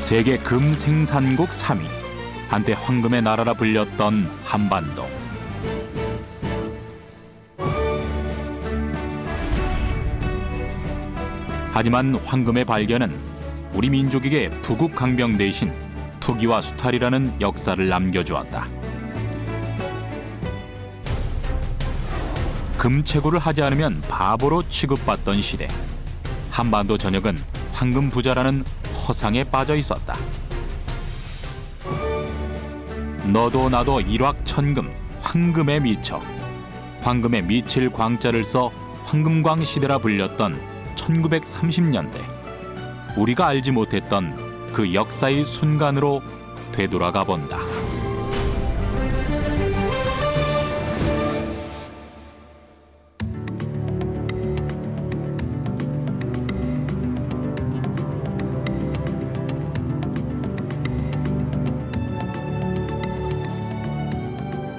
세계 금 생산국 3위, 한때 황금의 나라라 불렸던 한반도. 하지만 황금의 발견은 우리 민족에게 부국 강병 대신 투기와 수탈이라는 역사를 남겨주었다. 금채굴을 하지 않으면 바보로 취급받던 시대, 한반도 전역은 황금 부자라는 허상에 빠져 있었다. 너도 나도 일확천금, 황금에 미쳐. 황금에 미칠 광자를 써 황금광 시대라 불렸던 1930년대. 우리가 알지 못했던 그 역사의 순간으로 되돌아가 본다.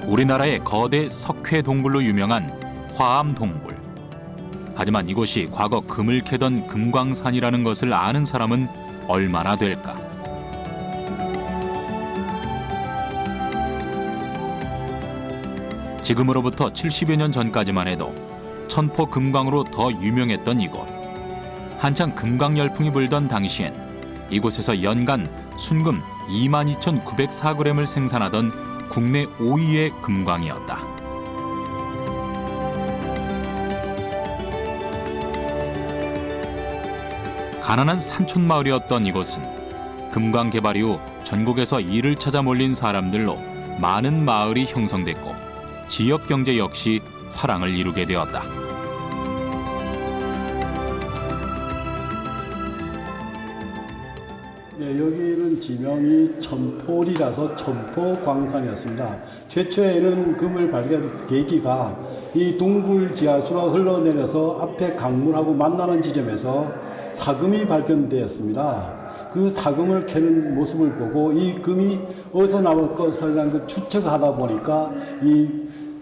우리나라의 거대 석회 동굴로 유명한 화암 동굴. 하지만 이곳이 과거 금을 캐던 금광산이라는 것을 아는 사람은 얼마나 될까? 지금으로부터 70여 년 전까지만 해도 천포 금광으로 더 유명했던 이곳. 한창 금광 열풍이 불던 당시엔 이곳에서 연간 순금 22,904g을 생산하던 국내 5위의 금광이었다. 가난한 산촌 마을이었던 이곳은 금광 개발 이후 전국에서 일을 찾아 몰린 사람들로 많은 마을이 형성됐고 지역 경제 역시 화랑을 이루게 되었다. 네, 여기는 지명이 천포리라서 천포광산이었습니다. 최초에는 금을 발견한 계기가 이 동굴 지하수가 흘러내려서 앞에 강물하고 만나는 지점에서 사금이 발견되었습니다. 그 사금을 캐는 모습을 보고 이 금이 어디서 나올 것을 추측하다 보니까 이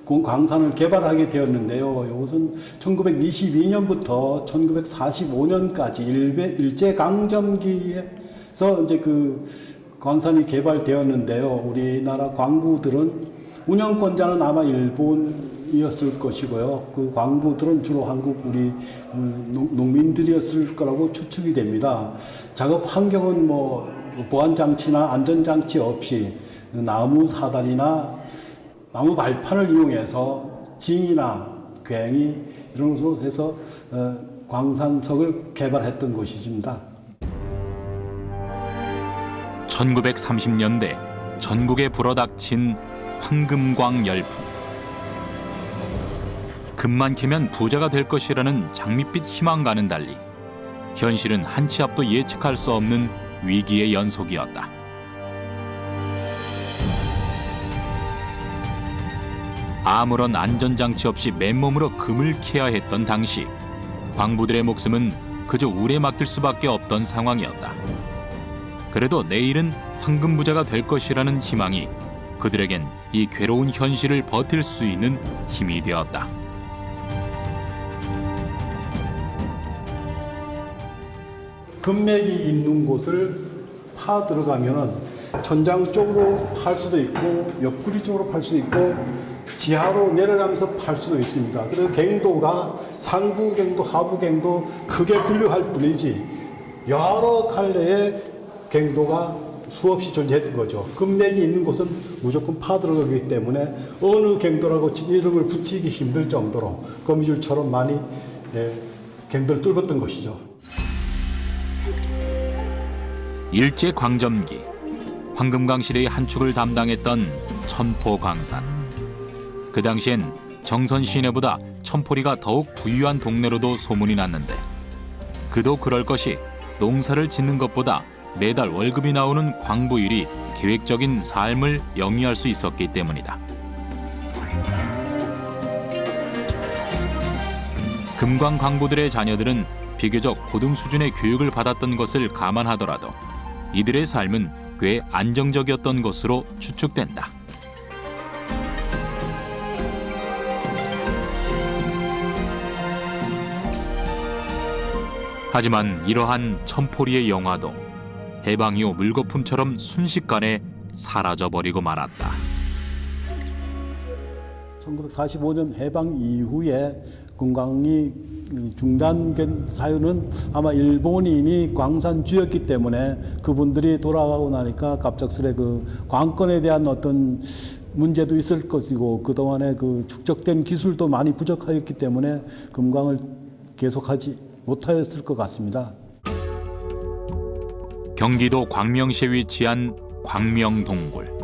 광산을 개발하게 되었는데요. 이것은 1922년부터 1945년까지 일제강점기에서 이제 그 광산이 개발되었는데요. 우리나라 광부들은 운영권자는 아마 일본이었을 것이고요. 그 광부들은 주로 한국 우리 농민들이었을 거라고 추측이 됩니다. 작업 환경은 뭐 보안 장치나 안전 장치 없이 나무 사다리나 나무 발판을 이용해서 징이나 괭이 이런 것으로 해서 광산석을 개발했던 곳입니다. 1930년대 전국에 불어닥친 황금광 열풍. 금만 캐면 부자가 될 것이라는 장밋빛 희망과는 달리 현실은 한 치 앞도 예측할 수 없는 위기의 연속이었다. 아무런 안전장치 없이 맨몸으로 금을 캐야 했던 당시 광부들의 목숨은 그저 울에 맡길 수밖에 없던 상황이었다. 그래도 내일은 황금 부자가 될 것이라는 희망이 그들에겐 이 괴로운 현실을 버틸 수 있는 힘이 되었다. 금맥이 있는 곳을 파 들어가면은 천장 쪽으로 팔 수도 있고 옆구리 쪽으로 팔 수도 있고 지하로 내려가면서 팔 수도 있습니다. 그리고 갱도가 상부 갱도, 하부 갱도 크게 분류할 뿐이지 여러 갈래의 갱도가 수없이 존재했던 거죠. 금맥이 있는 곳은 무조건 파 들어가기 때문에 어느 갱도라고 이름을 붙이기 힘들 정도로 거미줄처럼 많이 갱도를 뚫었던 것이죠. 일제광점기 황금광 시대의 한 축을 담당했던 천포광산. 그 당시엔 정선 시내보다 천포리가 더욱 부유한 동네로도 소문이 났는데 그도 그럴 것이 농사를 짓는 것보다 매달 월급이 나오는 광부일이 계획적인 삶을 영위할 수 있었기 때문이다. 금광 광부들의 자녀들은 비교적 고등 수준의 교육을 받았던 것을 감안하더라도 이들의 삶은 꽤 안정적이었던 것으로 추측된다. 하지만 이러한 천포리의 영화도 해방 이후 물거품처럼 순식간에 사라져버리고 말았다. 1945년 해방 이후에 금광이 중단된 사유는 아마 일본인이 광산주였기 때문에 그분들이 돌아가고 나니까 갑작스레 그 관건에 대한 어떤 문제도 있을 것이고 그동안에 그 축적된 기술도 많이 부족하였기 때문에 금광을 계속하지 못하였을 것 같습니다. 경기도 광명시에 위치한 광명동굴.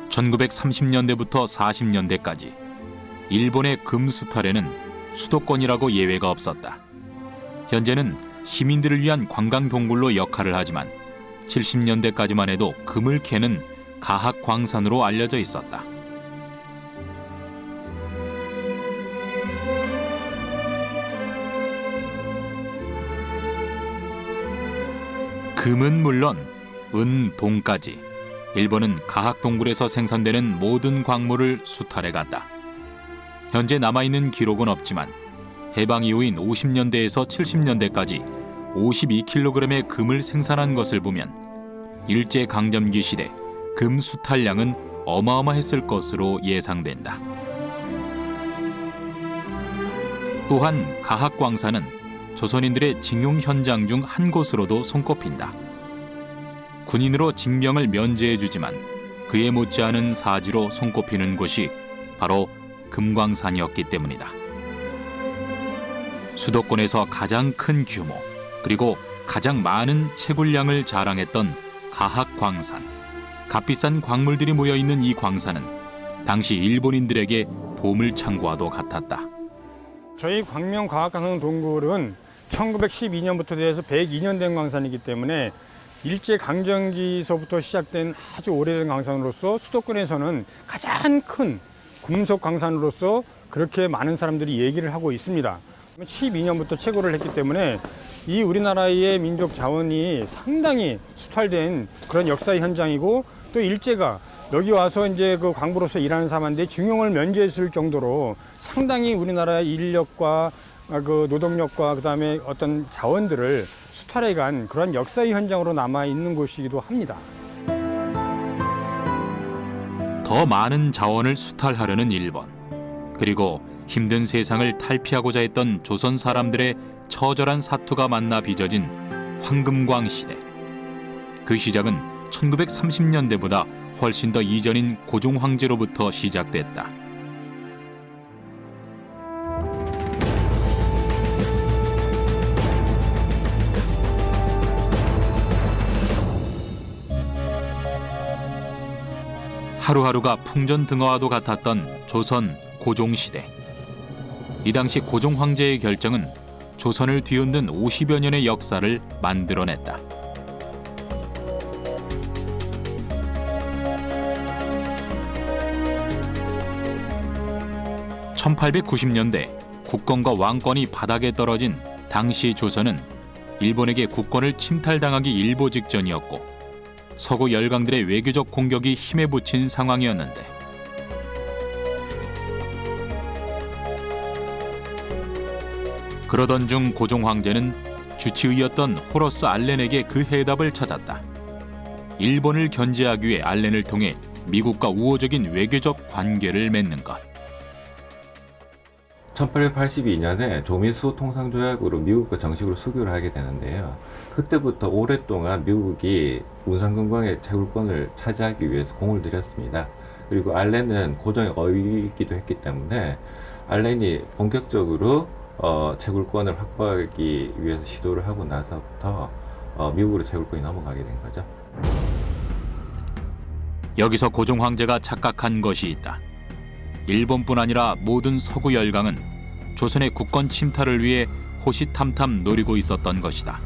(1930년대부터 40년대까지) 일본의 금수탈에는 수도권이라고 예외가 없었다. 현재는 시민들을 위한 관광동굴로 역할을 하지만 70년대까지만 해도 금을 캐는 가학광산으로 알려져 있었다. 금은 물론 은, 동까지 일본은 가학동굴에서 생산되는 모든 광물을 수탈해 갔다. 현재 남아있는 기록은 없지만 해방 이후인 50년대에서 70년대까지 52kg의 금을 생산한 것을 보면 일제강점기 시대 금 수탈량은 어마어마했을 것으로 예상된다. 또한 가학광산은 조선인들의 징용 현장 중 한 곳으로도 손꼽힌다. 군인으로 징병을 면제해주지만 그에 못지않은 사지로 손꼽히는 곳이 바로 금광산이었기 때문이다. 수도권에서 가장 큰 규모 그리고 가장 많은 채굴량을 자랑했던 가학광산. 값비싼 광물들이 모여있는 이 광산은 당시 일본인들에게 보물창고와도 같았다. 저희 광명과학광산 동굴은 1912년부터 돼서 102년 된 광산이기 때문에 일제강점기서부터 시작된 아주 오래된 광산으로서 수도권에서는 가장 큰 금속 광산으로서 그렇게 많은 사람들이 얘기를 하고 있습니다. 12년부터 채굴을 했기 때문에 이 우리나라의 민족 자원이 상당히 수탈된 그런 역사의 현장이고 또 일제가 여기 와서 이제 그 광부로서 일하는 사람한테 징용을 면제했을 정도로 상당히 우리나라의 인력과 그 노동력과 그다음에 어떤 자원들을 수탈해간 그런 역사의 현장으로 남아 있는 곳이기도 합니다. 더 많은 자원을 수탈하려는 일본, 그리고 힘든 세상을 탈피하고자 했던 조선 사람들의 처절한 사투가 만나 빚어진 황금광 시대. 그 시작은 1930년대보다 훨씬 더 이전인 고종 황제로부터 시작됐다. 하루하루가 풍전등화와도 같았던 조선 고종시대. 이 당시 고종 황제의 결정은 조선을 뒤흔든 50여 년의 역사를 만들어냈다. (1890년대) 국권과 왕권이 바닥에 떨어진 당시 조선은 일본에게 국권을 침탈당하기 일보 직전이었고 서구 열강들의 외교적 공격이 힘에 부친 상황이었는데 그러던 중 고종 황제는 주치의였던 호러스 알렌에게 그 해답을 찾았다. 일본을 견제하기 위해 알렌을 통해 미국과 우호적인 외교적 관계를 맺는 것. 1882년에 조미수 통상조약으로 미국과 정식으로 수교를 하게 되는데요. 그때부터 오랫동안 미국이 운산금광의 채굴권을 차지하기 위해서 공을 들였습니다. 그리고 알렌은 고종의 어이기도 했기 때문에 알렌이 본격적으로 채굴권을 확보하기 위해서 시도를 하고 나서부터 미국으로 채굴권이 넘어가게 된 거죠. 여기서 고종 황제가 착각한 것이 있다. 일본뿐 아니라 모든 서구 열강은 조선의 국권 침탈을 위해 호시탐탐 노리고 있었던 것이다.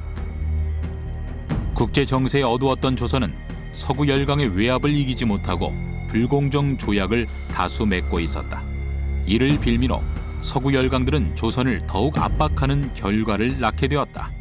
국제 정세에 어두웠던 조선은 서구 열강의 외압을 이기지 못하고 불공정 조약을 다수 맺고 있었다. 이를 빌미로 서구 열강들은 조선을 더욱 압박하는 결과를 낳게 되었다.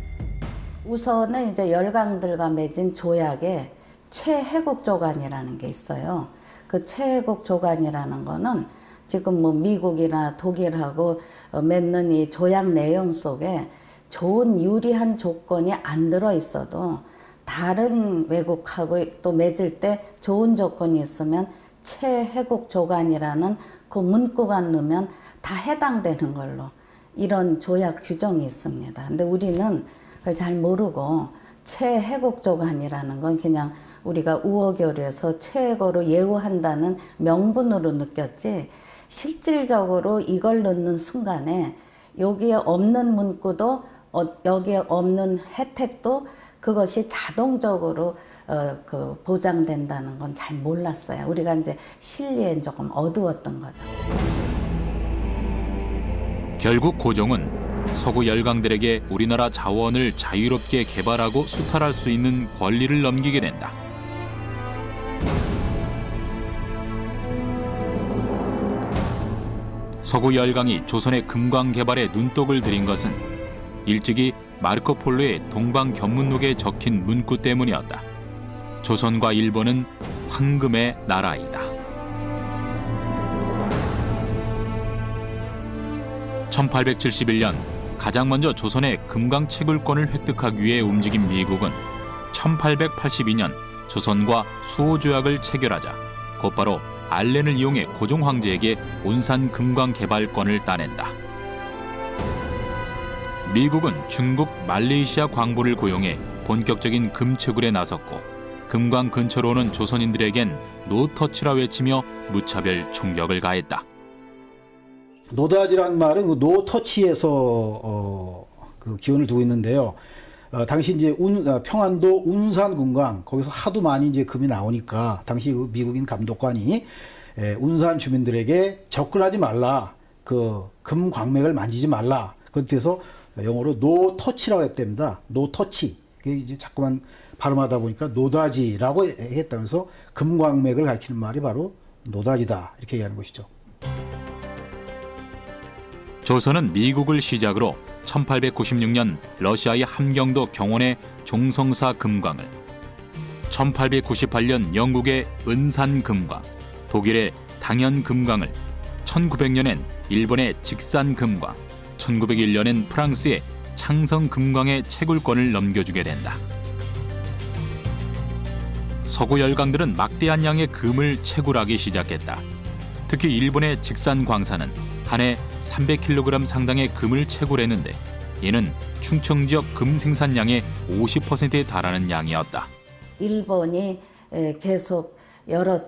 우선은 이제 열강들과 맺은 조약에 최해국 조간이라는 게 있어요. 그 최해국 조간이라는 거는 지금 뭐 미국이나 독일하고 맺는 이 조약 내용 속에 좋은 유리한 조건이 안 들어 있어도 다른 외국하고 또 맺을 때 좋은 조건이 있으면 최혜국 조간이라는 그 문구만 넣으면 다 해당되는 걸로 이런 조약 규정이 있습니다. 근데 우리는 그걸 잘 모르고 최혜국 조간이라는 건 그냥 우리가 우호교류에서 최고로 예우한다는 명분으로 느꼈지 실질적으로 이걸 넣는 순간에 여기에 없는 문구도 여기에 없는 혜택도 그것이 자동적으로 보장된다는 건 잘 몰랐어요. 우리가 이제 실리에 조금 어두웠던 거죠. 결국 고종은 서구 열강들에게 우리나라 자원을 자유롭게 개발하고 수탈할 수 있는 권리를 넘기게 된다. 서구 열강이 조선의 금광 개발에 눈독을 들인 것은 일찍이 마르코폴로의 동방견문록에 적힌 문구 때문이었다. 조선과 일본은 황금의 나라이다. 1871년 가장 먼저 조선의 금강 채굴권을 획득하기 위해 움직인 미국은 1882년 조선과 수호 조약을 체결하자 곧바로 알렌을 이용해 고종 황제에게 온산 금광 개발권을 따낸다. 미국은 중국 말레이시아 광부를 고용해 본격적인 금채굴에 나섰고 금광 근처로 오는 조선인들에겐 노터치라 외치며 무차별 충격을 가했다. 노다지란 말은 그 노터치에서 그 기원을 두고 있는데요. 당시 이제 평안도 운산 금광 거기서 하도 많이 이제 금이 나오니까 당시 그 미국인 감독관이 운산 주민들에게 접근하지 말라, 그 금 광맥을 만지지 말라. 그래서 영어로 노터치라고 했답니다. 노터치. 그게 이제 자꾸만 발음하다 보니까 노다지라고 했다면서 금 광맥을 가리키는 말이 바로 노다지다 이렇게 얘기하는 것이죠. 조선은 미국을 시작으로 1896년 러시아의 함경도 경원의 종성사 금광을, 1898년 영국의 은산 금광, 독일의 당연 금광을, 1900년엔 일본의 직산 금광, 1901년엔 프랑스의 창성 금광의 채굴권을 넘겨주게 된다. 서구 열강들은 막대한 양의 금을 채굴하기 시작했다. 특히 일본의 직산 광산은 한 해 300kg 상당의 금을 채굴했는데 이는 충청 지역 금 생산량의 50%에 달하는 양이었다. 일본이 계속 여러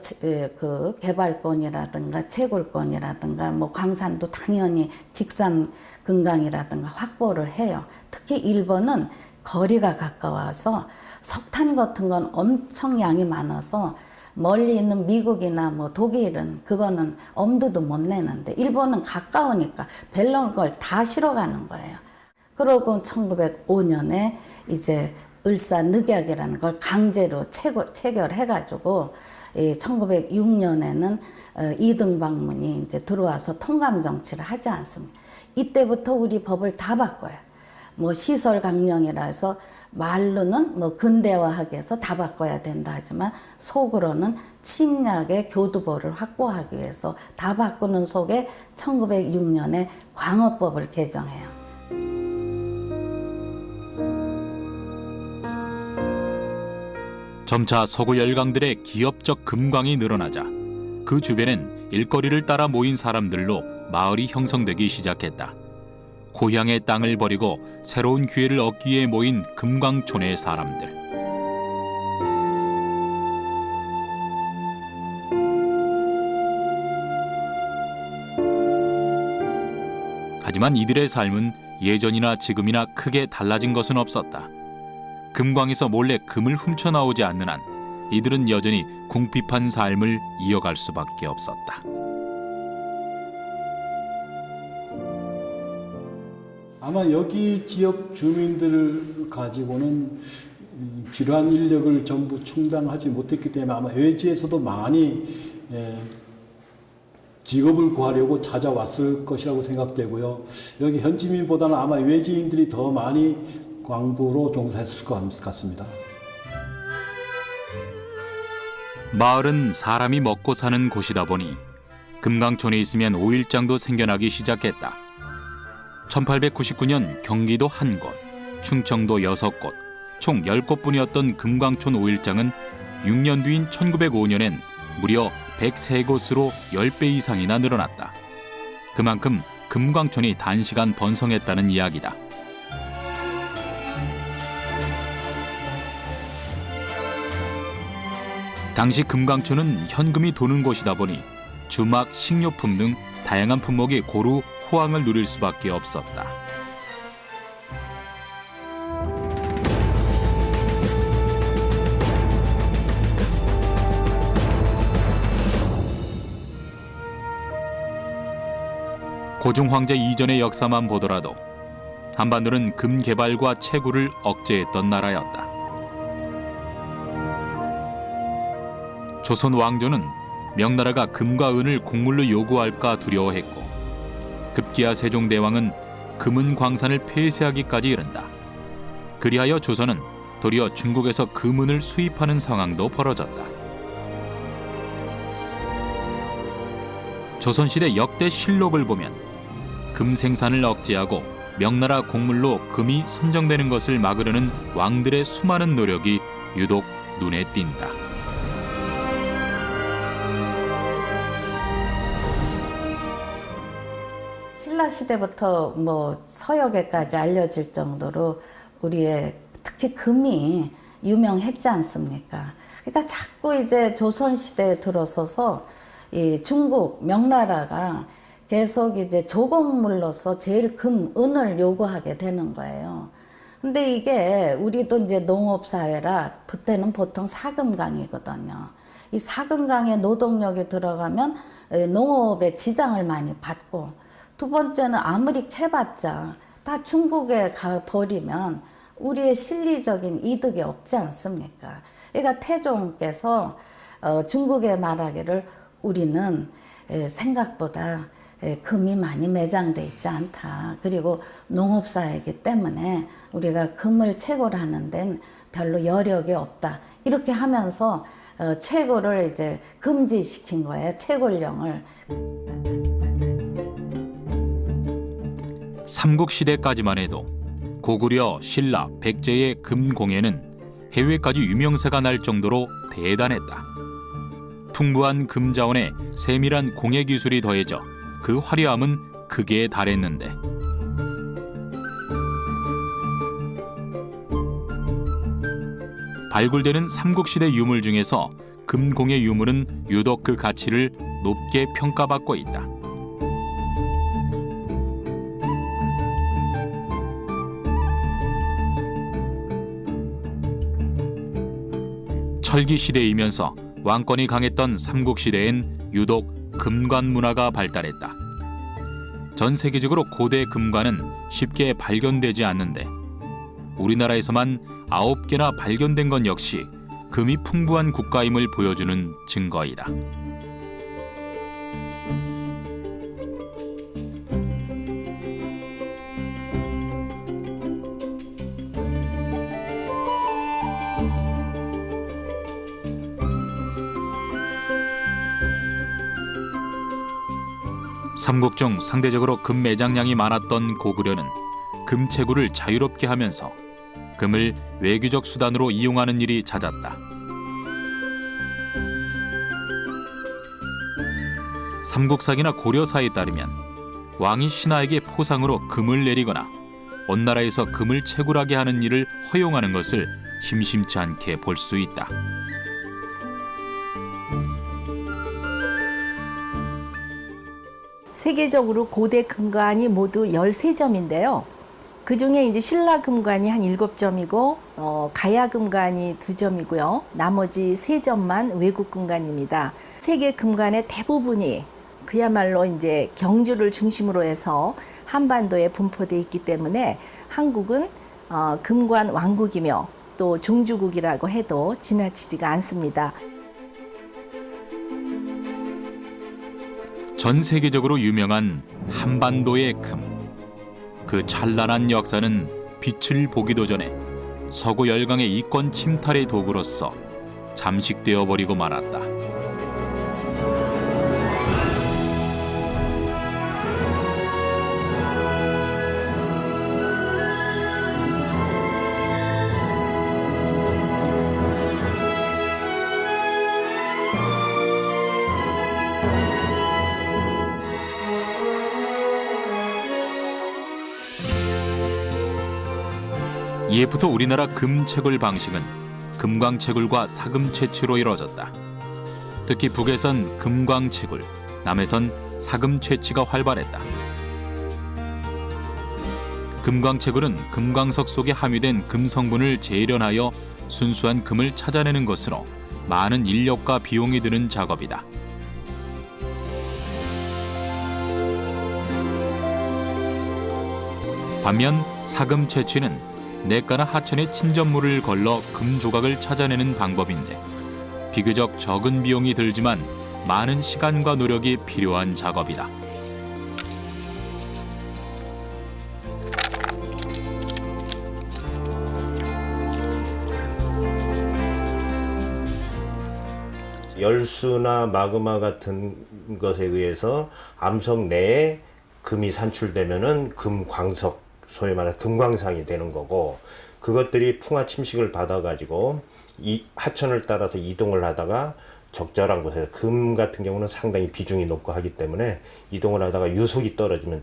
그 개발권이라든가 채굴권이라든가 뭐 광산도 당연히 직산 금강이라든가 확보를 해요. 특히 일본은 거리가 가까워서 석탄 같은 건 엄청 양이 많아서 멀리 있는 미국이나 뭐 독일은 그거는 엄두도 못 내는데 일본은 가까우니까 벨런 걸 다 실어가는 거예요. 그러고 1905년에 이제 을사늑약이라는 걸 강제로 체결해가지고 1906년에는 이등방문이 이제 들어와서 통감 정치를 하지 않습니다. 이때부터 우리 법을 다 바꿔요. 뭐 시설 강령이라 해서 말로는 뭐 근대화하기 위해서 다 바꿔야 된다 하지만 속으로는 침략의 교두보를 확보하기 위해서 다 바꾸는 속에 1906년에 광어법을 개정해요. 점차 서구 열강들의 기업적 금광이 늘어나자 그 주변엔 일거리를 따라 모인 사람들로 마을이 형성되기 시작했다. 고향의 땅을 버리고 새로운 기회를 얻기 위해 모인 금광촌의 사람들. 하지만 이들의 삶은 예전이나 지금이나 크게 달라진 것은 없었다. 금광에서 몰래 금을 훔쳐나오지 않는 한 이들은 여전히 궁핍한 삶을 이어갈 수밖에 없었다. 아마 여기 지역 주민들을 가지고는 필요한 인력을 전부 충당하지 못했기 때문에 아마 외지에서도 많이 직업을 구하려고 찾아왔을 것이라고 생각되고요. 여기 현지민보다는 아마 외지인들이 더 많이 광부로 종사했을 것 같습니다. 마을은 사람이 먹고 사는 곳이다 보니 금강촌에 있으면 오일장도 생겨나기 시작했다. 1899년 경기도 1곳, 충청도 6곳, 총 10곳뿐이었던 금강촌 오일장은 6년 뒤인 1905년엔 무려 103곳으로 10배 이상이나 늘어났다. 그만큼 금강촌이 단시간 번성했다는 이야기다. 당시 금강촌은 현금이 도는 곳이다 보니 주막, 식료품 등 다양한 품목이 고루 호황을 누릴 수밖에 없었다. 고종 황제 이전의 역사만 보더라도 한반도는 금 개발과 채굴을 억제했던 나라였다. 조선 왕조는 명나라가 금과 은을 곡물로 요구할까 두려워했고, 급기야 세종대왕은 금은 광산을 폐쇄하기까지 이른다. 그리하여 조선은 도리어 중국에서 금은을 수입하는 상황도 벌어졌다. 조선시대 역대 실록을 보면 금 생산을 억제하고 명나라 곡물로 금이 선정되는 것을 막으려는 왕들의 수많은 노력이 유독 눈에 띈다. 신라 시대부터 서역에까지 알려질 정도로 우리의 특히 금이 유명했지 않습니까? 그러니까 자꾸 이제 조선 시대에 들어서서 이 중국 명나라가 계속 이제 조곡물로서 제일 금, 은을 요구하게 되는 거예요. 근데 이게 우리도 이제 농업사회라 그때는 보통 사금강이거든요. 이 사금강에 노동력이 들어가면 농업에 지장을 많이 받고, 두 번째는 아무리 캐봤자 다 중국에 가 버리면 우리의 실리적인 이득이 없지 않습니까? 그러니까 태종께서 중국에 말하기를 우리는 생각보다 금이 많이 매장돼 있지 않다. 그리고 농업사회이기 때문에 우리가 금을 채굴하는 데는 별로 여력이 없다. 이렇게 하면서 채굴을 이제 금지시킨 거예요. 채굴령을. 삼국시대까지만 해도 고구려, 신라, 백제의 금공예는 해외까지 유명세가 날 정도로 대단했다. 풍부한 금자원에 세밀한 공예 기술이 더해져 그 화려함은 극에 달했는데, 발굴되는 삼국시대 유물 중에서 금공예 유물은 유독 그 가치를 높게 평가받고 있다. 철기 시대이면서 왕권이 강했던 삼국시대엔 유독 금관 문화가 발달했다. 전 세계적으로 고대 금관은 쉽게 발견되지 않는데 우리나라에서만 9개나 발견된 건 역시 금이 풍부한 국가임을 보여주는 증거이다. 삼국 중 상대적으로 금 매장량이 많았던 고구려는 금 채굴을 자유롭게 하면서 금을 외교적 수단으로 이용하는 일이 잦았다. 삼국사기나 고려사에 따르면 왕이 신하에게 포상으로 금을 내리거나 온 나라에서 금을 채굴하게 하는 일을 허용하는 것을 심심치 않게 볼 수 있다. 세계적으로 고대 금관이 모두 13점인데요. 그중에 이제 신라 금관이 한 7점이고 가야 금관이 2점이고요. 나머지 3점만 외국 금관입니다. 세계 금관의 대부분이 그야말로 이제 경주를 중심으로 해서 한반도에 분포되어 있기 때문에 한국은 금관 왕국이며 또 종주국이라고 해도 지나치지가 않습니다. 전 세계적으로 유명한 한반도의 금. 그 찬란한 역사는 빛을 보기도 전에 서구 열강의 이권 침탈의 도구로서 잠식되어 버리고 말았다. 이해부터 우리나라 금채굴 방식은 금광채굴과 사금채취로 이루어졌다. 특히 북에선 금광채굴, 남에선 사금채취가 활발했다. 금광채굴은 금광석 속에 함유된 금 성분을 재련하여 순수한 금을 찾아내는 것으로 많은 인력과 비용이 드는 작업이다. 반면 사금 채취는 냇가나 하천에 침전물을 걸러 금 조각을 찾아내는 방법인데 비교적 적은 비용이 들지만 많은 시간과 노력이 필요한 작업이다. 열수나 마그마 같은 것에 의해서 암석 내에 금이 산출되면은 금광석, 소위 말하는 금광상이 되는 거고, 그것들이 풍화 침식을 받아가지고 이 하천을 따라서 이동을 하다가 적절한 곳에서, 금 같은 경우는 상당히 비중이 높고 하기 때문에 이동을 하다가 유속이 떨어지면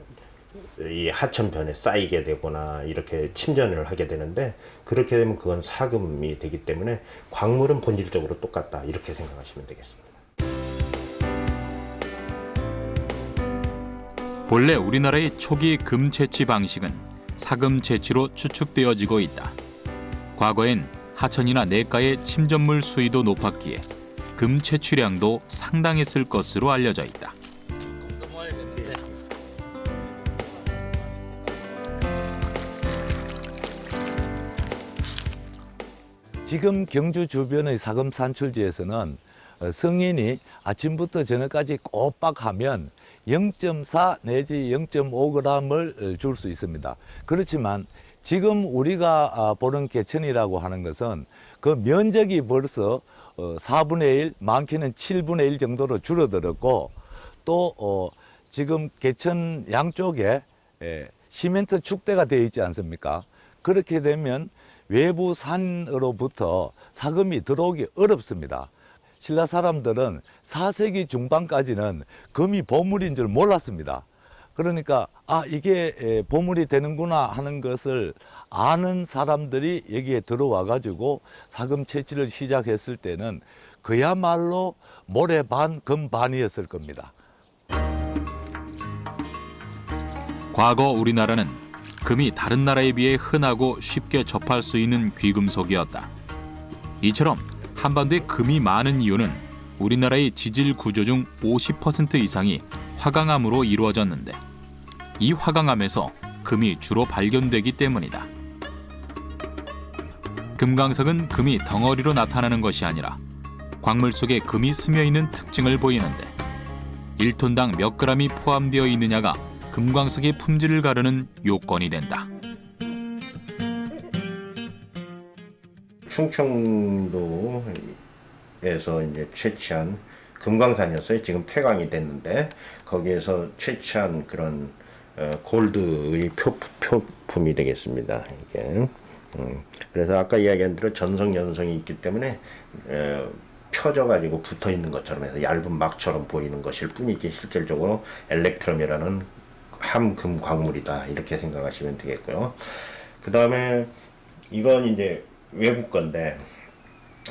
이 하천변에 쌓이게 되거나 이렇게 침전을 하게 되는데, 그렇게 되면 그건 사금이 되기 때문에 광물은 본질적으로 똑같다, 이렇게 생각하시면 되겠습니다. 본래 우리나라의 초기 금 채취 방식은 사금 채취로 추측되어지고 있다. 과거엔 하천이나 냇가의 침전물 수위도 높았기에 금 채취량도 상당했을 것으로 알려져 있다. 지금 경주 주변의 사금 산출지에서는 성인이 아침부터 저녁까지 꼬박하면 0.4 내지 0.5g을 줄 수 있습니다. 그렇지만 지금 우리가 보는 개천이라고 하는 것은 그 면적이 벌써 4분의 1, 많게는 7분의 1 정도로 줄어들었고, 또 지금 개천 양쪽에 시멘트 축대가 되어 있지 않습니까? 그렇게 되면 외부 산으로부터 사금이 들어오기 어렵습니다. 신라 사람들은 4세기 중반까지는 금이 보물인 줄 몰랐습니다. 그러니까 이게 보물이 되는구나 하는 것을 아는 사람들이 여기에 들어와 가지고 사금 채취를 시작했을 때는 그야말로 모래 반, 금 반이었을 겁니다. 과거 우리나라는 금이 다른 나라에 비해 흔하고 쉽게 접할 수 있는 귀금속이었다. 이처럼 한반도에 금이 많은 이유는 우리나라의 지질 구조 중 50% 이상이 화강암으로 이루어졌는데, 이 화강암에서 금이 주로 발견되기 때문이다. 금광석은 금이 덩어리로 나타나는 것이 아니라 광물 속에 금이 스며 있는 특징을 보이는데, 1톤당 몇 g이 포함되어 있느냐가 금광석의 품질을 가르는 요건이 된다. 충청도에서 이제 채취한 금광산이었어요. 지금 폐광이 됐는데 거기에서 채취한 그런 골드의 표품이 되겠습니다. 이게. 그래서 아까 이야기한 대로 전성 연성이 있기 때문에 펴져가지고 붙어 있는 것처럼 해서 얇은 막처럼 보이는 것일 뿐이지 실질적으로 엘렉트럼이라는 함금 광물이다, 이렇게 생각하시면 되겠고요. 그 다음에 이건 이제 외국 건데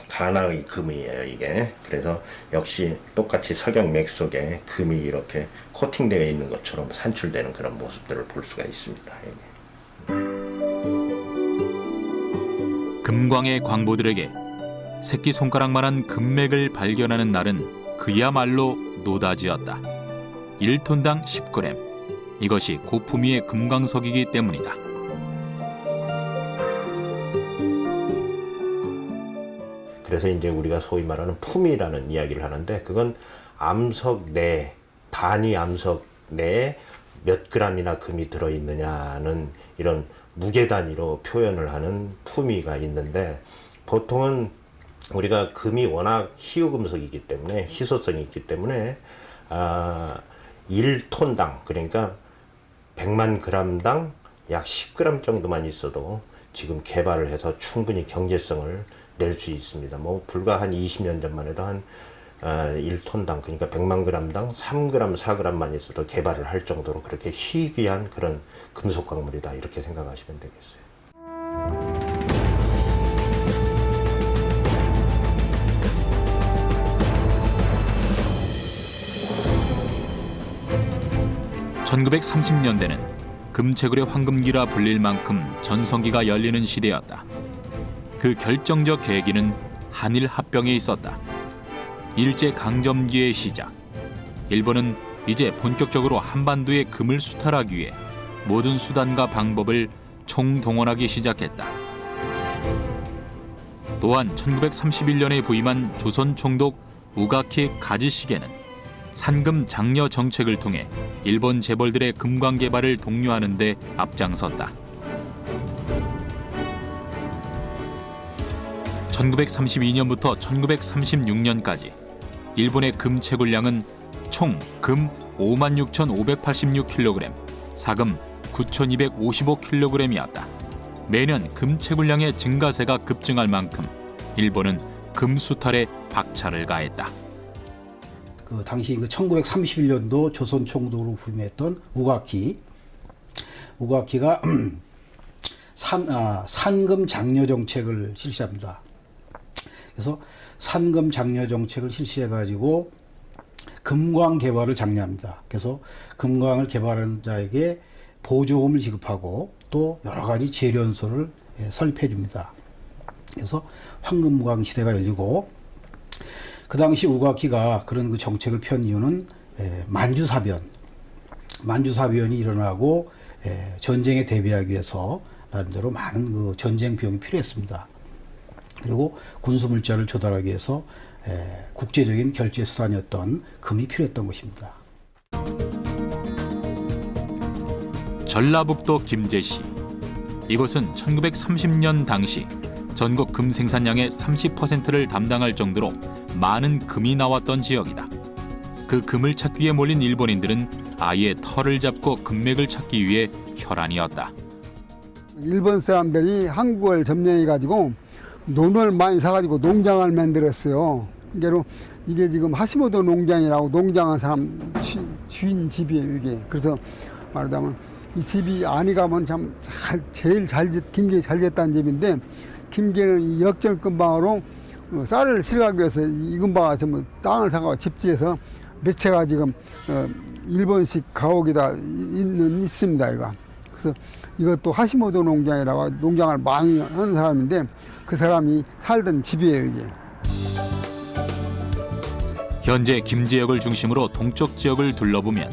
가나의 금이에요, 이게. 그래서 역시 똑같이 석영맥 속에 금이 이렇게 코팅되어 있는 것처럼 산출되는 그런 모습들을 볼 수가 있습니다. 이게. 금광의 광부들에게 새끼손가락만한 금맥을 발견하는 날은 그야말로 노다지였다. 1톤당 10g. 이것이 고품위의 금광석이기 때문이다. 그래서 이제 우리가 소위 말하는 품이라는 이야기를 하는데, 그건 암석 내, 단위 암석 내에 몇 g이나 금이 들어있느냐는 이런 무게 단위로 표현을 하는 품위가 있는데, 보통은 우리가 금이 워낙 희유금속이기 때문에, 희소성이 있기 때문에 1톤당, 그러니까 100만 g당 약 10g 정도만 있어도 지금 개발을 해서 충분히 경제성을 낼 수 있습니다. 뭐 불과 한 20년 전만 해도 한 1톤당, 그러니까 100만 g당 3g, 4g만 있어도 개발을 할 정도로 그렇게 희귀한 그런 금속 광물이다, 이렇게 생각하시면 되겠어요. 1930년대는 금채굴의 황금기라 불릴 만큼 전성기가 열리는 시대였다. 그 결정적 계기는 한일 합병에 있었다. 일제 강점기의 시작. 일본은 이제 본격적으로 한반도의 금을 수탈하기 위해 모든 수단과 방법을 총동원하기 시작했다. 또한 1931년에 부임한 조선 총독 우가키 가지시게는 산금 장려 정책을 통해 일본 재벌들의 금광 개발을 독려하는 데 앞장섰다. 1932년부터 1936년까지 일본의 금 채굴량은 총 금 56,586kg, 사금 9,255kg이었다. 매년 금 채굴량의 증가세가 급증할 만큼 일본은 금 수탈에 박차를 가했다. 그 당시 그 1931년도 조선 총독으로 부임했던 우가키가 산금 장려 정책을 실시합니다. 그래서 산금 장려 정책을 실시해 가지고 금광 개발을 장려합니다. 그래서 금광을 개발하는 자에게 보조금을 지급하고 또 여러 가지 재련소를 설립해 줍니다. 그래서 황금광 시대가 열리고, 그 당시 우가키가 그런 그 정책을 편 이유는 만주사변이 일어나고 전쟁에 대비하기 위해서 나름대로 많은 그 전쟁 비용이 필요했습니다. 그리고 군수 물자를 조달하기 위해서 국제적인 결제 수단이었던 금이 필요했던 것입니다. 전라북도 김제시. 이곳은 1930년 당시 전국 금 생산량의 30%를 담당할 정도로 많은 금이 나왔던 지역이다. 그 금을 찾기 위해 몰린 일본인들은 아예 털을 잡고 금맥을 찾기 위해 혈안이었다. 일본 사람들이 한국을 점령해가지고 논을 많이 사가지고 농장을 만들었어요. 그러니까 이게 지금 하시모토 농장이라고 농장한 사람 주인 집이에요, 이게. 그래서 말하자면 이 집이 안에 가면 참 제일 김계 잘 됐다는 집인데, 김계는 이 역전근방으로 쌀을 실어가기 위해서 이 근방에서 뭐 땅을 사가고 집지에서 몇 채가 지금 일본식 가옥이다 있습니다, 이거. 그래서 이것도 하시모토 농장이라고 농장을 많이 하는 사람인데, 그 사람이 살던 집이에요, 이게. 현재 김제역을 중심으로 동쪽 지역을 둘러보면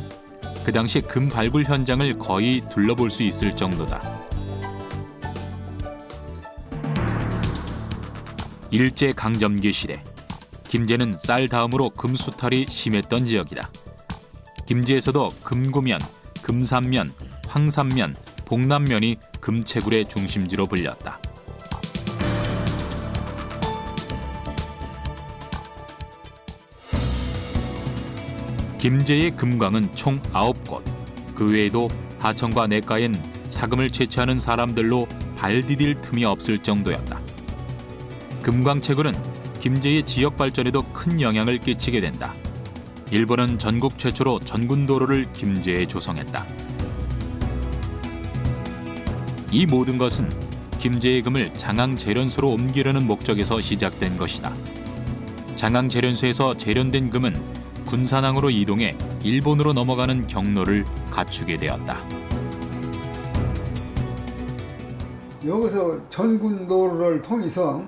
그 당시 금 발굴 현장을 거의 둘러볼 수 있을 정도다. 일제 강점기 시대, 김제는 쌀 다음으로 금 수탈이 심했던 지역이다. 김제에서도 금구면, 금산면, 황산면, 복남면이 금채굴의 중심지로 불렸다. 김제의 금광은 총 9곳. 그 외에도 하천과 냇가엔 사금을 채취하는 사람들로 발 디딜 틈이 없을 정도였다. 금광 채굴은 김제의 지역 발전에도 큰 영향을 끼치게 된다. 일본은 전국 최초로 전군도로를 김제에 조성했다. 이 모든 것은 김제의 금을 장항 재련소로 옮기려는 목적에서 시작된 것이다. 장항 재련소에서 재련된 금은 군산항으로 이동해 일본으로 넘어가는 경로를 갖추게 되었다. 여기서 전군도로를 통해서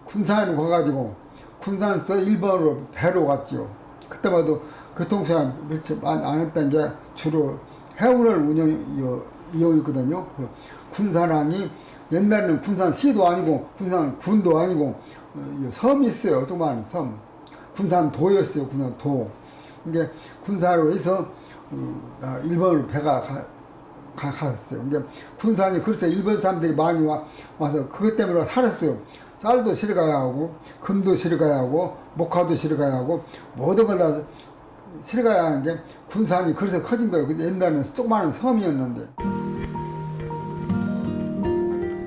군산에 가가지고 군산에서 일본으로 배로 갔지요. 그때마다 교통수단 안 했던 게 주로 해운을 이용했거든요. 군산항이 옛날에는 군산시도 아니고 군산군도 아니고 섬이 있어요. 조그마한 섬. 군산도였어요. 군산도. 그러니까 군산으로 해서 일본으로 배가 갔어요. 그러니까 군산이 그래서 일본 사람들이 많이 와서 그것 때문에 살았어요. 쌀도 실어가야 하고 금도 실어가야 하고 목화도 실어가야 하고 모든 걸 다 실어가야 하는 게 군산이 그래서 커진 거예요. 옛날에는 조그마한 섬이었는데.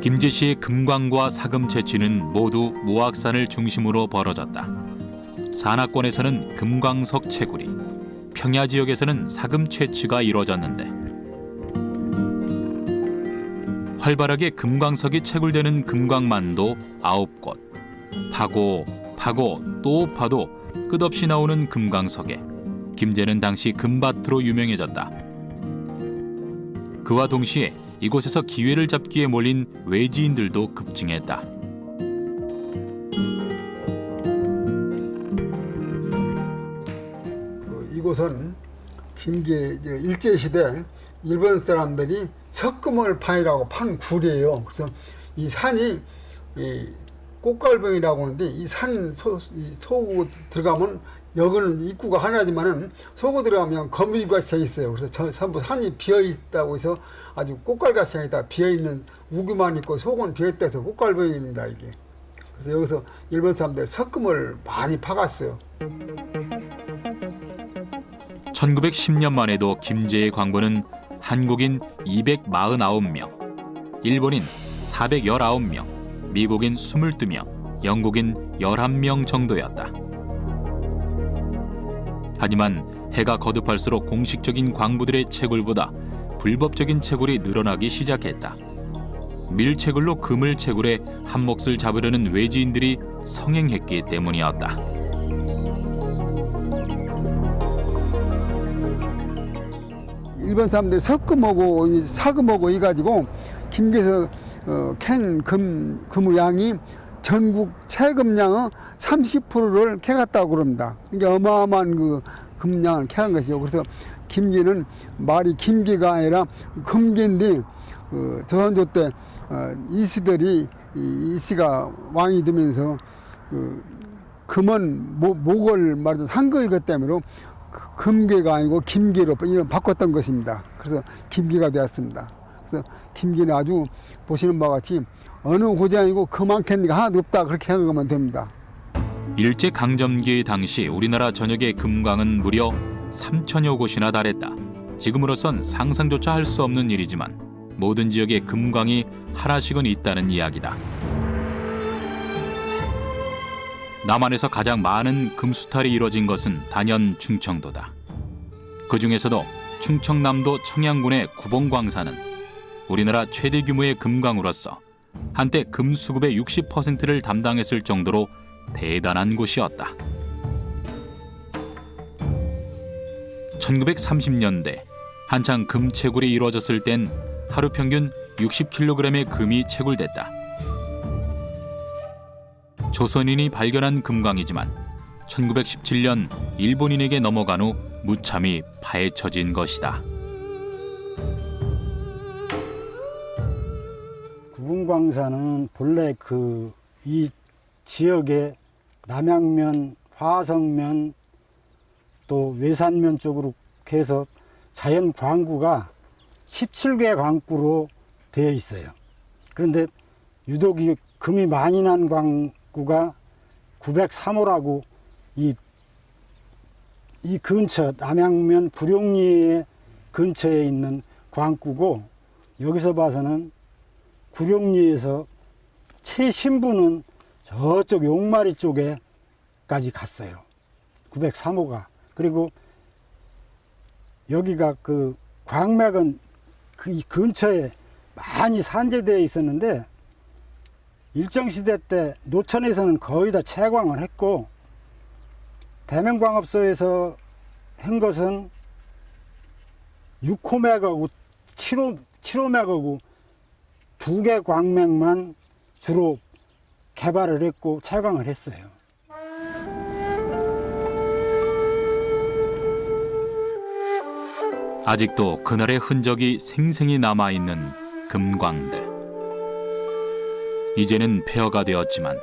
김제시의 금광과 사금 채취는 모두 모악산을 중심으로 벌어졌다. 산악권에서는 금광석 채굴이, 평야 지역에서는 사금 채취가 이루어졌는데 활발하게 금광석이 채굴되는 금광만도 9곳. 파고 또 파도 끝없이 나오는 금광석에 김제는 당시 금밭으로 유명해졌다. 그와 동시에 이곳에서 기회를 잡기에 몰린 외지인들도 급증했다. 이곳은 김제 일제시대 일본 사람들이 석금을 판이라고 판 굴이에요. 그래서 이 산이 꽃갈봉이라고 하는데 이 산 소고 들어가면 여기는 입구가 하나지만은 소고 들어가면 거미같이 생 있어요. 그래서 전부 산이 비어 있다고 해서 아주 꽃갈같이 생겼다. 비어 있는 우기만 있고 속은 비어 있다 해서 꽃갈봉입니다 이게. 그래서 여기서 일본 사람들 석금을 많이 파갔어요. 1910년만 해도 김제의 광부는 한국인 249명, 일본인 419명, 미국인 22명, 영국인 11명 정도였다. 하지만 해가 거듭할수록 공식적인 광부들의 채굴보다 불법적인 채굴이 늘어나기 시작했다. 밀채굴로 금을 채굴해 한 몫을 잡으려는 외지인들이 성행했기 때문이었다. 일본 사람들이 석금하고 사금하고 이가지고 김제에서 캔 금의 양이 전국 채금량의 30%를 캐갔다고 그럽니다. 이게 어마어마한 그 금량을 캐간 것이죠. 그래서 김제는 말이 김제가 아니라 금제인데 조선조 때 이씨들이 이씨가 왕이 되면서 금은 목을 말해서 한거이 것 때문에 금계가 아니고 김계로 이름 바꿨던 것입니다. 그래서 김계가 되었습니다. 그래서 김계는 아주 보시는 바와 같이 어느 고장이고 그만큼 하나도 없다 그렇게 생각하면 됩니다. 일제 강점기 당시 우리나라 전역의 금광은 무려 3천여 곳이나 달했다. 지금으로선 상상조차 할 수 없는 일이지만 모든 지역에 금광이 하나씩은 있다는 이야기다. 남한에서 가장 많은 금수탈이 이뤄진 것은 단연 충청도다. 그 중에서도 충청남도 청양군의 구봉광산은 우리나라 최대 규모의 금광으로서 한때 금 수급의 60%를 담당했을 정도로 대단한 곳이었다. 1930년대 한창 금 채굴이 이루어졌을 땐 하루 평균 60kg의 금이 채굴됐다. 조선인이 발견한 금광이지만 1917년 일본인에게 넘어간 후 무참히 파헤쳐진 것이다. 구봉광산은 본래 이 지역의 남양면, 화성면, 또 외산면 쪽으로 해서 자연 광구가 17개 광구로 되어 있어요. 그런데 유독 이 금이 많이 난 광구가 903호라고 이 근처 남양면 구룡리의 근처에 있는 광구고, 여기서 봐서는 구룡리에서 최신부는 저쪽 용마리 쪽에까지 갔어요. 903호가. 그리고 여기가 그 광맥은 그 근처에 많이 산재되어 있었는데 일정시대 때 노천에서는 거의 다 채광을 했고, 대명광업소에서 한 것은 6호맥하고 7호맥하고 두 개 광맥만 주로 개발을 했고 채광을 했어요. 아직도 그날의 흔적이 생생히 남아있는 금광들. 이제는 폐허가 되었지만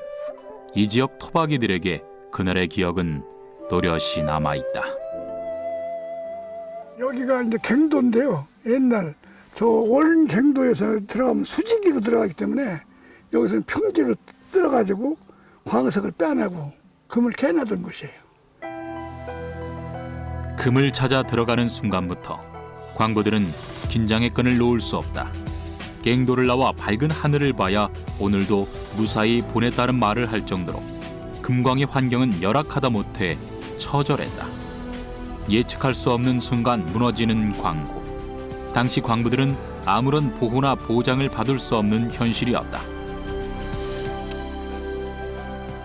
이 지역 토박이들에게 그날의 기억은 또렷이 남아있다. 여기가 이제 갱도인데요. 옛날 저 원 갱도에서 들어가면 수지기로 들어가기 때문에 여기서는 평지로 들어가지고 광석을 빼내고 금을 캐내던 곳이에요. 금을 찾아 들어가는 순간부터 광부들은 긴장의 끈을 놓을 수 없다. 갱도를 나와 밝은 하늘을 봐야 오늘도 무사히 보냈다는 말을 할 정도로 금광의 환경은 열악하다 못해 처절했다. 예측할 수 없는 순간 무너지는 광구. 당시 광부들은 아무런 보호나 보장을 받을 수 없는 현실이었다.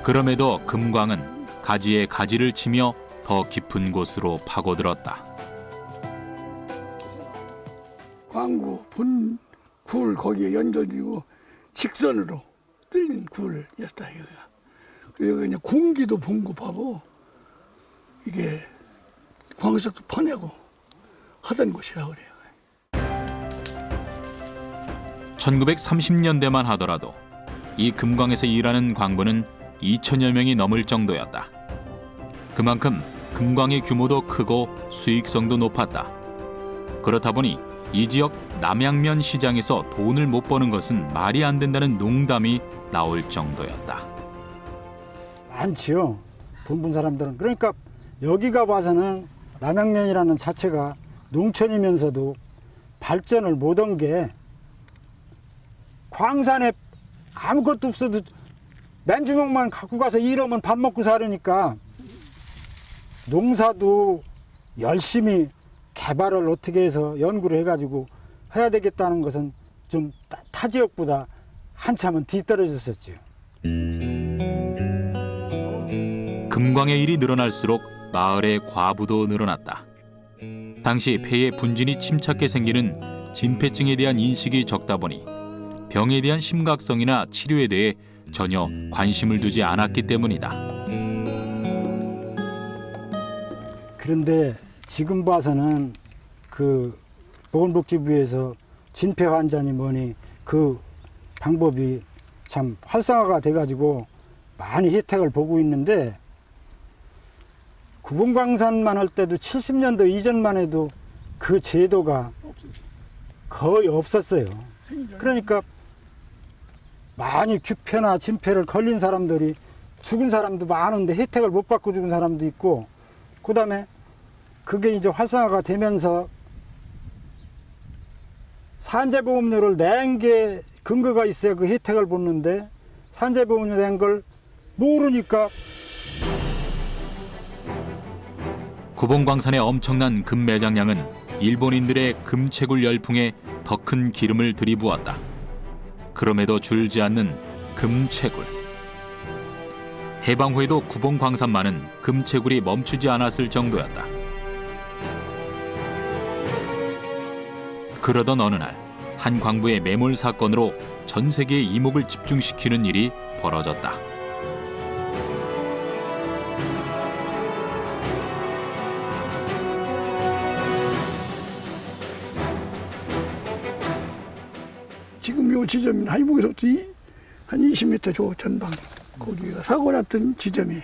그럼에도 금광은 가지에 가지를 치며 더 깊은 곳으로 파고들었다. 광구 본 굴 거기에 연결되고 직선으로 뚫린 굴이었다 이거야. 그리고 그냥 공기도 공급하고 이게 광석도 퍼내고 하던 곳이라고 그래요. 1930년대만 하더라도 이 금광에서 일하는 광부는 2천여 명이 넘을 정도였다. 그만큼 금광의 규모도 크고 수익성도 높았다. 그렇다 보니 이 지역 남양면 시장에서 돈을 못 버는 것은 말이 안 된다는 농담이 나올 정도였다. 많지요. 돈 번 사람들은. 그러니까 여기가 봐서는 남양면이라는 자체가 농촌이면서도 발전을 못한 게 광산에 아무것도 없어도 맨주먹만 갖고 가서 일하면 밥 먹고 사려니까 농사도 열심히 개발을 어떻게 해서 연구를 해가지고 해야 되겠다는 것은 좀 타 지역보다 한참은 뒤떨어졌었죠. 금광의 일이 늘어날수록 마을의 과부도 늘어났다. 당시 폐에 분진이 침착해 생기는 진폐증에 대한 인식이 적다 보니 병에 대한 심각성이나 치료에 대해 전혀 관심을 두지 않았기 때문이다. 그런데 지금 봐서는 그 보건복지부에서 진폐 환자니 뭐니 그 방법이 참 활성화가 돼가지고 많이 혜택을 보고 있는데 구봉광산만 할 때도 70년도 이전만 해도 그 제도가 거의 없었어요. 그러니까 많이 규폐나 진폐를 걸린 사람들이 죽은 사람도 많은데 혜택을 못 받고 죽은 사람도 있고, 그 다음에 그게 이제 활성화가 되면서 산재보험료를 낸 게 근거가 있어야 그 혜택을 받는데 산재보험료 낸 걸 모르니까. 구봉광산의 엄청난 금 매장량은 일본인들의 금채굴 열풍에 더 큰 기름을 들이부었다. 그럼에도 줄지 않는 금채굴. 해방 후에도 구봉광산만은 금채굴이 멈추지 않았을 정도였다. 그러던 어느 날 한 광부의 매몰 사건으로 전 세계의 이목을 집중시키는 일이 벌어졌다. 지금 요 지점은 하이북에서부터 한 20m 저 전방 거기가 사고 났던 지점이에요.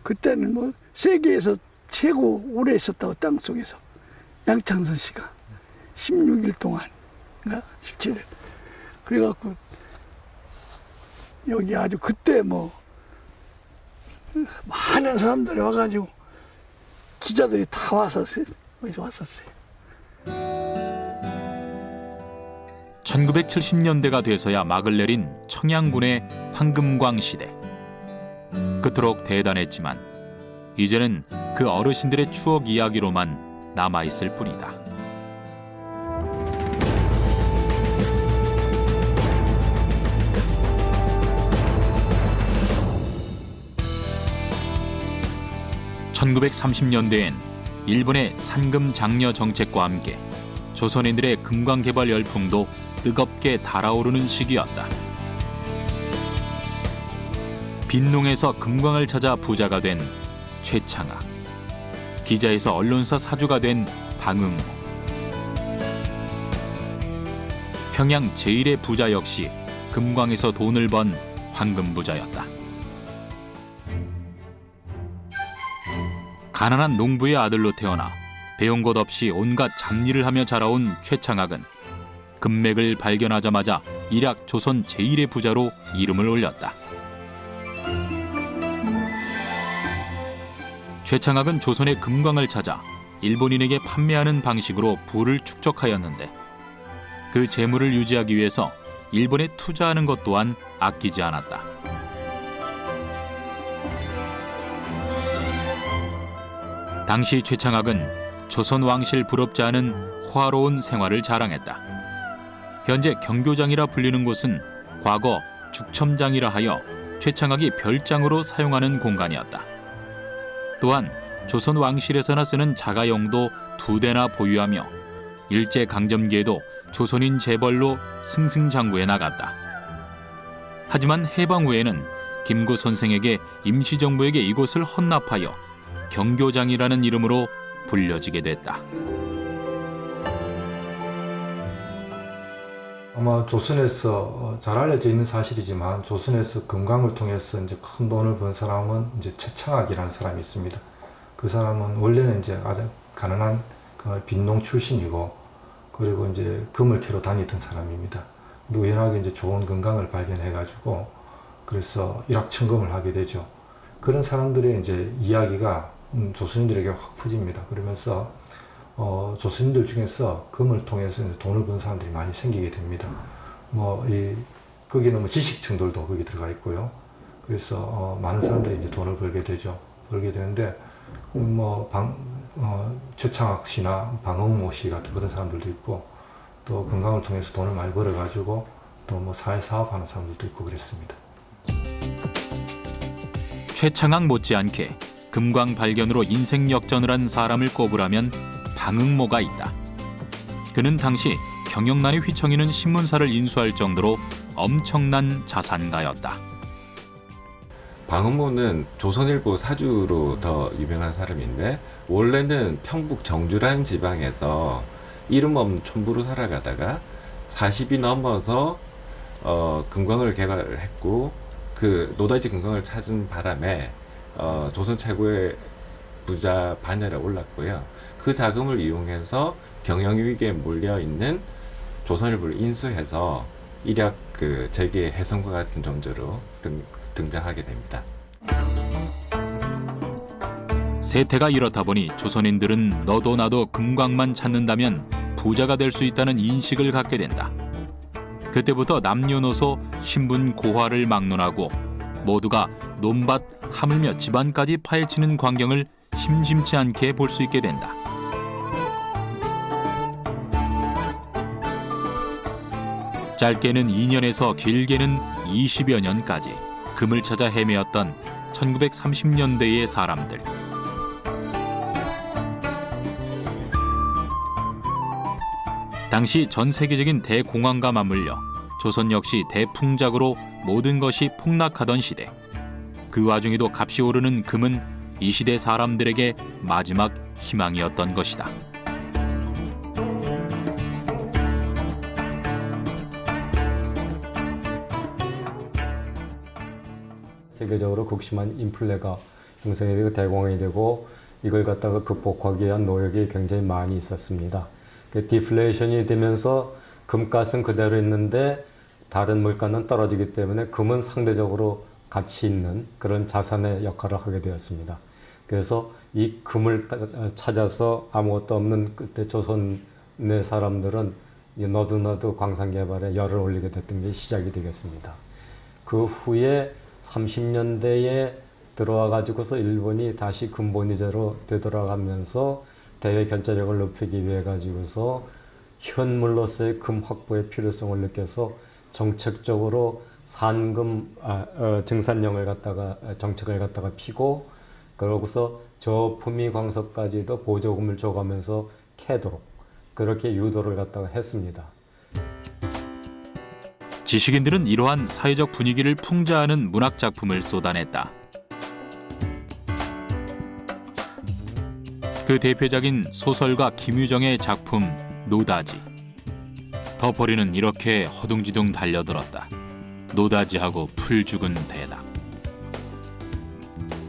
그때는 뭐 세계에서 최고 오래 있었다고 땅속에서 양창선 씨가 16일 동안 17일 그래갖고 여기 아주 그때 뭐 많은 사람들이 와가지고 기자들이 다 와서 여기서 왔었어요. 1970년대가 돼서야 막을 내린 청양군의 황금광 시대. 그토록 대단했지만 이제는 그 어르신들의 추억 이야기로만 남아있을 뿐이다. (1930년대엔) 일본의 산금 장려 정책과 함께 조선인들의 금광 개발 열풍도 뜨겁게 달아오르는 시기였다. 빈농에서 금광을 찾아 부자가 된 최창학, 기자에서 언론사 사주가 된 방응호, 평양 제1의 부자 역시 금광에서 돈을 번 황금부자였다. 가난한 농부의 아들로 태어나 배운 것 없이 온갖 잡일을 하며 자라온 최창학은 금맥을 발견하자마자 일약 조선 제1의 부자로 이름을 올렸다. 최창학은 조선의 금광을 찾아 일본인에게 판매하는 방식으로 부를 축적하였는데 그 재물을 유지하기 위해서 일본에 투자하는 것 또한 아끼지 않았다. 당시 최창학은 조선 왕실 부럽지 않은 호화로운 생활을 자랑했다. 현재 경교장이라 불리는 곳은 과거 죽첨장이라 하여 최창학이 별장으로 사용하는 공간이었다. 또한 조선 왕실에서나 쓰는 자가용도 2대나 보유하며 일제강점기에도 조선인 재벌로 승승장구해 나갔다. 하지만 해방 후에는 김구 선생에게 임시정부에게 이곳을 헌납하여 경교장이라는 이름으로 불려지게 됐다. 아마 조선에서 잘 알려져 있는 사실이지만 조선에서 금강을 통해서 이제 큰 돈을 번 사람은 이제 최창학이라는 사람이 있습니다. 그 사람은 원래는 이제 아주 가난한 그 빈농 출신이고 그리고 이제 금을 캐러 다니던 사람입니다. 우연하게 이제 좋은 금강을 발견해가지고 그래서 일확천금을 하게 되죠. 그런 사람들의 이제 이야기가 조선인들에게 확 퍼집니다. 그러면서 조선인들 중에서 금을 통해서 돈을 번 사람들이 많이 생기게 됩니다. 거기는 지식층들도 거기 들어가 있고요. 그래서 많은 사람들이 이제 돈을 벌게 되죠. 벌게 되는데 최창학 씨나 방응모 씨 같은 그런 사람들도 있고 또 금강을 통해서 돈을 많이 벌어가지고 또 사회 사업하는 사람들도 있고 그랬습니다. 최창학 못지않게 금광 발견으로 인생 역전을 한 사람을 꼽으라면 방응모가 있다. 그는 당시 경영난에 휘청이는 신문사를 인수할 정도로 엄청난 자산가였다. 방응모는 조선일보 사주로 더 유명한 사람인데 원래는 평북 정주라는 지방에서 이름 없는 촌부로 살아가다가 40이 넘어서 금광을 개발을 했고 그 노다지 금광을 찾은 바람에 조선 최고의 부자 반열에 올랐고요. 그 자금을 이용해서 경영위기에 몰려있는 조선일보를 인수해서 일약 그 재계 혜성과 같은 존재로 등장하게 됩니다. 세태가 이렇다 보니 조선인들은 너도 나도 금광만 찾는다면 부자가 될 수 있다는 인식을 갖게 된다. 그때부터 남녀노소 신분 고화를 막론하고 모두가 논밭 하물며 집안까지 파헤치는 광경을 심심치 않게 볼 수 있게 된다. 짧게는 2년에서 길게는 20여 년까지 금을 찾아 헤매었던 1930년대의 사람들. 당시 전 세계적인 대공황과 맞물려 조선 역시 대풍작으로 모든 것이 폭락하던 시대. 그 와중에도 값이 오르는 금은 이 시대 사람들에게 마지막 희망이었던 것이다. 세계적으로 극심한 인플레가 형성이 되고 대공황이 되고 이걸 갖다가 극복하기 위한 노력이 굉장히 많이 있었습니다. 디플레이션이 되면서 금값은 그대로 있는데 다른 물가는 떨어지기 때문에 금은 상대적으로 가치 있는 그런 자산의 역할을 하게 되었습니다. 그래서 이 금을 찾아서 아무것도 없는 그때 조선의 사람들은 너도나도 광산 개발에 열을 올리게 됐던 게 시작이 되겠습니다. 그 후에 30년대에 들어와 가지고서 일본이 다시 금본위제로 되돌아가면서 대외 결제력을 높이기 위해 가지고서 현물로서의 금 확보의 필요성을 느껴서 정책적으로 산금 증산령을 갖다가 정책을 갖다가 피고 그러고서 저품위 광석까지도 보조금을 줘가면서 캐도록 그렇게 유도를 갖다가 했습니다. 지식인들은 이러한 사회적 분위기를 풍자하는 문학 작품을 쏟아냈다. 그 대표작인 소설가 김유정의 작품 노다지. 덮어리는 이렇게 허둥지둥 달려들었다. 노다지하고 풀 죽은 대낙.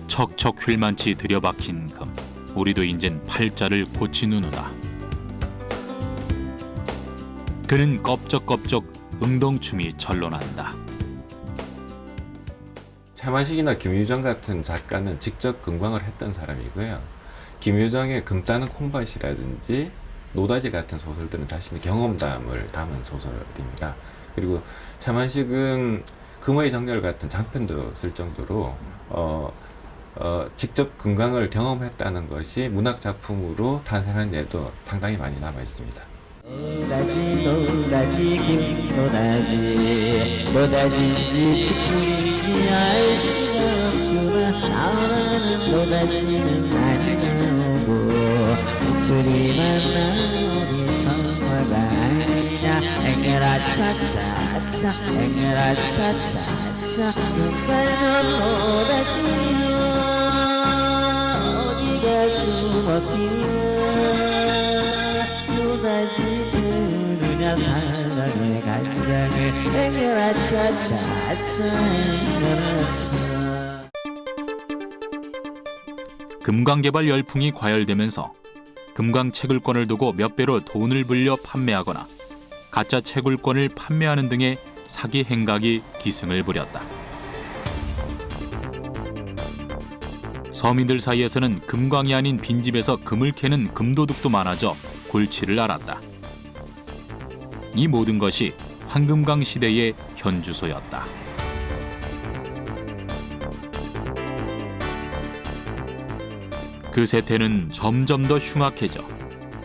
척척 휠만치 들여박힌 금. 우리도 인젠 팔자를 고치누누다. 그는 껍적껍적 응동춤이 절로난다. 차만식이나 김유정 같은 작가는 직접 금광을 했던 사람이고요. 김유정의 금 따는 콩밭이라든지 노다지 같은 소설들은 자신의 경험담을 담은 소설입니다. 그리고 차만식은 금의 정렬 같은 장편도 쓸 정도로 직접 금광을 경험했다는 것이 문학 작품으로 탄생한 예도 상당히 많이 남아 있습니다. 노다지 노다지 금 노다지 노다지인지 치킨인지 알 수 없구나. 나오는 노다지는 많이 나오고 지출이만 나오리서 차차차 행여라 차차차 눈깔면 노다지며 어디가 숨었기냐 노다지 들으냐 사랑의 간장을 행여라 차차차 행여라 차 금광개발 열풍이 과열되면서 금광 채굴권을 두고 몇 배로 돈을 불려 판매하거나 가짜 채굴권을 판매하는 등의 사기 행각이 기승을 부렸다. 서민들 사이에서는 금광이 아닌 빈집에서 금을 캐는 금도둑도 많아져 골치를 앓았다. 이 모든 것이 황금광 시대의 현주소였다. 그 세태는 점점 더 흉악해져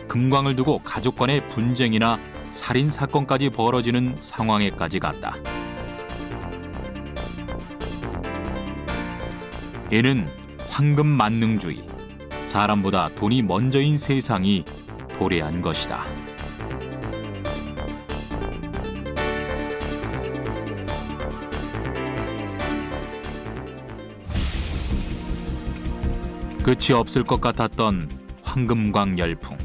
금광을 두고 가족 간의 분쟁이나 살인 사건까지 벌어지는 상황에까지 갔다. 이는 황금 만능주의, 사람보다 돈이 먼저인 세상이 도래한 것이다. 끝이 없을 것 같았던 황금광 열풍.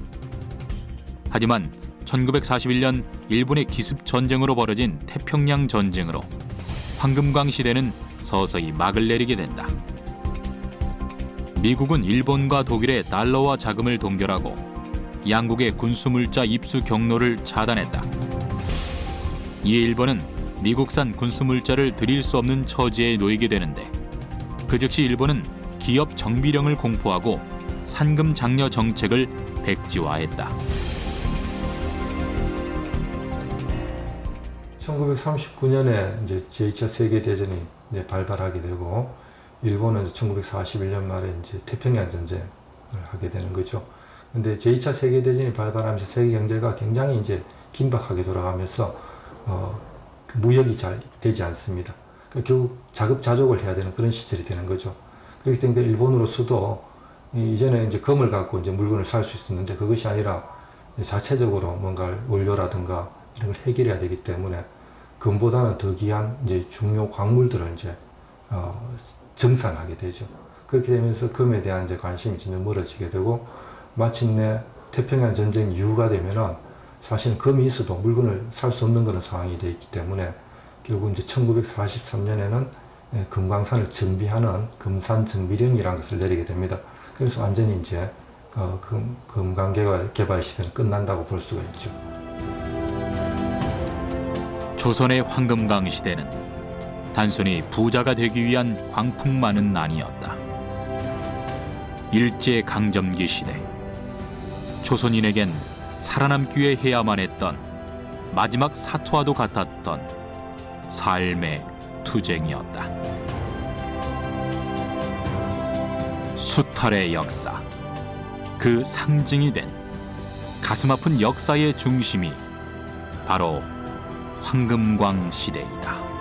하지만 1941년 일본의 기습 전쟁으로 벌어진 태평양 전쟁으로 황금광 시대는 서서히 막을 내리게 된다. 미국은 일본과 독일의 달러와 자금을 동결하고 양국의 군수물자 입수 경로를 차단했다. 이에 일본은 미국산 군수물자를 들일 수 없는 처지에 놓이게 되는데 그 즉시 일본은 기업 정비령을 공포하고 산금 장려 정책을 백지화했다. 1939년에 이제 제2차 세계대전이 이제 발발하게 되고 일본은 1941년 말에 이제 태평양 전쟁을 하게 되는 거죠. 근데 제2차 세계대전이 발발하면서 세계 경제가 굉장히 이제 긴박하게 돌아가면서 무역이 잘 되지 않습니다. 결국 자급자족을 해야 되는 그런 시절이 되는 거죠. 그렇기 때문에 일본으로서도 이전에 이제 금을 갖고 이제 물건을 살 수 있었는데 그것이 아니라 자체적으로 뭔가 원료라든가 이런 걸 해결해야 되기 때문에 금보다는 더 귀한 이제 중요 광물들을 이제 정산하게 되죠. 그렇게 되면서 금에 대한 이제 관심이 점점 멀어지게 되고 마침내 태평양 전쟁 이후가 되면은 사실은 금이 있어도 물건을 살 수 없는 그런 상황이 되어 있기 때문에 결국 이제 1943년에는 금광산을 정비하는 금산 정비령이라는 것을 내리게 됩니다. 그래서 완전히 이제 금광 개발 시대는 끝난다고 볼 수가 있죠. 조선의 황금광 시대는 단순히 부자가 되기 위한 광풍만은 아니었다. 일제강점기 시대, 조선인에겐 살아남기 위해 해야만 했던 마지막 사투와도 같았던 삶의 투쟁이었다. 수탈의 역사, 그 상징이 된 가슴 아픈 역사의 중심이 바로 황금광 시대이다.